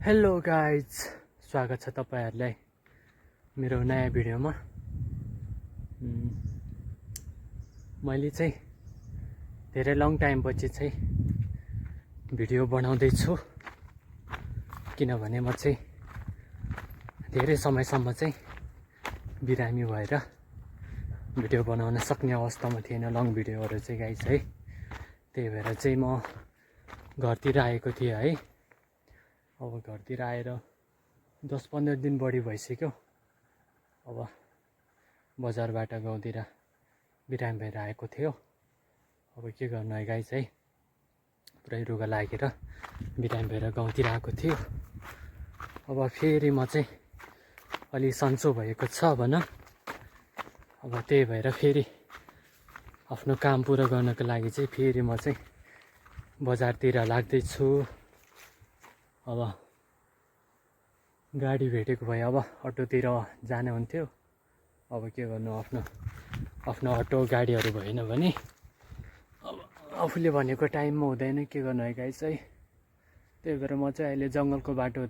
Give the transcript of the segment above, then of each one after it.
Hello guys, स्वागत छ तपाईहरुलाई मेरो नयाँ भिडियोमा। मैले चाहिँ धेरै लङ टाइम पछि चाहिँ भिडियो बनाउँदै छु, किनभने म चाहिँ धेरै समयसम्म चाहिँ बिरामी भएर भिडियो बनाउन सक्ने अवस्थामा थिएन लङ भिडियोहरु चाहिँ गाइज है। त्यही भएर चाहिँ म घरतिर आएको थिएँ है। अब घरतिर आएर 10-15 दिन बढी भइसक्यो। अब बजारबाट गाउँतिर बिरामी भएर आएको थियो। अब के गर्नु है गाइस है, पुरै रुगा लागेर बिरामी भएर गाउँतिर आएको थियो। अब फेरि म चाहिँ अलि सन्चो भएको छ भन। अब त्यही भएर फेरि आफ्नो काम पुरा गर्नको लागि चाहिँ फेरि म चाहिँ बजारतिर लाग्दै छु। अब गाडी भेटेको भए अब अटोतिर जाने हुन्थ्यो। अब के गर्नु, आफ्नो अटो गाडीहरू भएन भने अब आफूले भनेको टाइममा हुँदैन, के गर्नु है गाइस है। त्यही भएर म चाहिँ अहिले जङ्गलको बाटो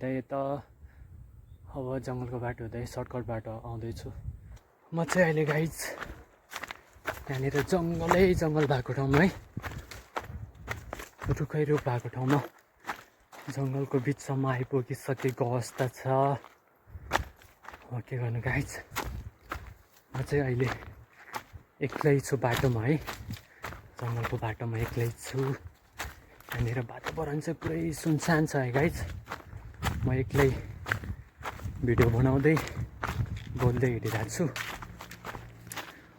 हुँदै सर्टकट बाटो आउँदैछु। म चाहिँ अहिले गाइस यहाँनिर जङ्गल भएको ठाउँमा है, रुखै रुख भएको ठाउँमा जङ्गलको बिचसम्म आइपुगिसकेको अवस्था छ। अब के गर्नु गाइस, म चाहिँ अहिले एक्लै छु बाटोमा है, जङ्गलको बाटोमा एक्लै छु। यहाँनिर वातावरण चाहिँ पुरै सुनसान छ है गाइस। म एक्लै भिडियो बनाउँदै बोल्दै हिँडिरहेको छु।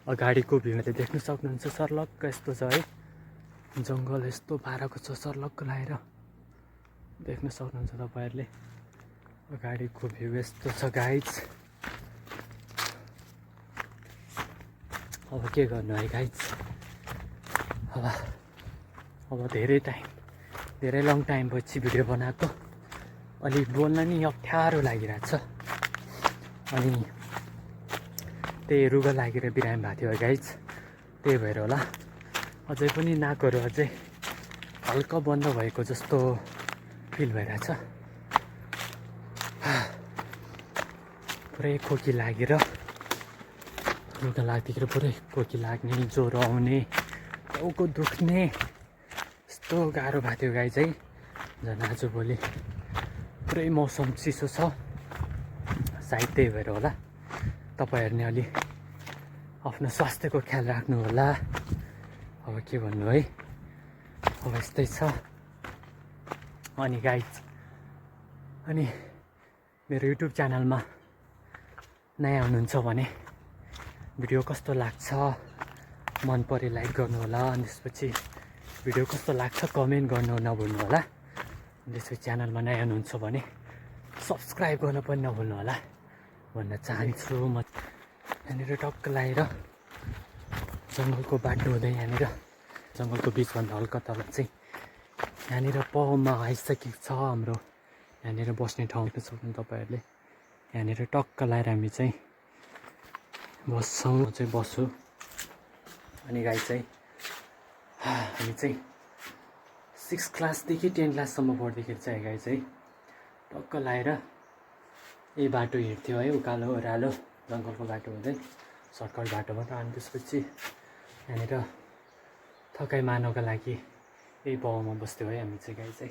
अगाडिको भ्यूले देख्न सक्नुहुन्छ, सर्लक्क यस्तो छ है, जङ्गल यस्तो पाराको छ, सर्लक्क लाएर देख्न सक्नुहुन्छ तपाईहरुले। अगाडिको भ्यू यस्तो छ गाइज। अब के गर्नु है गाइज, अब धेरै लङ टाइम पछि भिडियो बनाएको, अलि बोल्न नि अप्ठ्यारो लागिरहेको छ। अनि त्यही रुगा लागेर बिरामी भएको थियो गाइज, त्यही भएर होला। अझै पनि नाकहरू अझै हल्का बन्द भएको जस्तो फिल भइरहेछ। पुरै खोकी लागेर, रुगा लाग्दाखेरि पुरै खोकी लाग्ने, ज्वरो आउने, टाउको दुख्ने, यस्तो गाह्रो भएको थियो गाइज है। झन् आजभोलि पुरै मौसम चिसो छ, सायद त्यही भएर होला। तपाईहरुले अलि आफ्नो स्वास्थ्यको ख्याल राख्नु होला। अब के भन्नु है, अब यस्तै छ। अनि गाइज, अनि मेरो युट्युब च्यानलमा नयाँ हुनुहुन्छ भने भिडियो कस्तो लाग्छ मन परे लाइक गर्नु होला। अनि त्यसपछि भिडियो कस्तो लाग्छ कमेन्ट गर्नु नभुल्नु होला। अनि त्यसपछि च्यानलमा नयाँ हुनुहुन्छ भने सब्सक्राइब गर्न पनि नभुल्नु होला भन्न चाहन्छु। म यहाँनिर टक्क लाएर जङ्गलको बाटो हुँदै यहाँनिर जङ्गलको बिचभन्दा हल्का तल चाहिँ यहाँनिर पहमा आइसकेको छ हाम्रो यहाँनिर बस्ने ठाउँ देख्न सक्नुहुन्छ तपाईहरुले। यहाँनिर टक्क लाएर हामी चाहिँ बस्छौँ, म चाहिँ बस्छु। अनि गाइस चाहिँ हामी चाहिँ 6 क्लासदेखि 10 क्लाससम्म पढ्दाखेरि चाहिँ गाइस है टक्क लाएर यही बाटो हिँड्थ्यो है, उकालो ओह्रालो जङ्गलको बाटो हुँदै सर्टकट बाटोबाट। अनि त्यसपछि यहाँनिर थकाइ मार्नको लागि यही पाउमा बस्थ्यो है हामी चाहिँ गाइस है।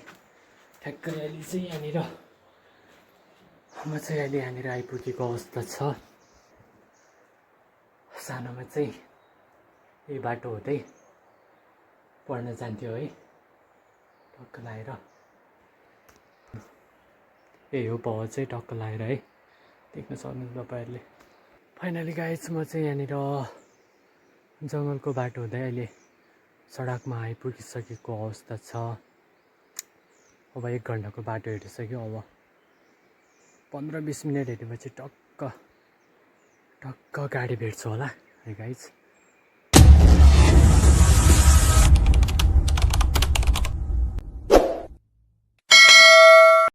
ठ्याक्कै अहिले चाहिँ यहाँनिर आइपुगेको अवस्था छ। सानोमा चाहिँ यही बाटो हुँदै पढ्न जान्थ्यो है, टक्क लाएर यही हो पाउ चाहिँ टक्क लाएर है, देख्न सक्नुहुन्छ तपाईहरुले। फाइनली गाइस, म चाहिँ यहाँनिर जङ्गलको बाटो हुँदै अहिले सडकमा आइपुगिसकेको अवस्था छ। अब 1 घन्टाको बाटो हिँडिसक्यो। अब 15-20 मिनट हिँडेपछि टक्क गाडी भेट्छु होला है गाइज।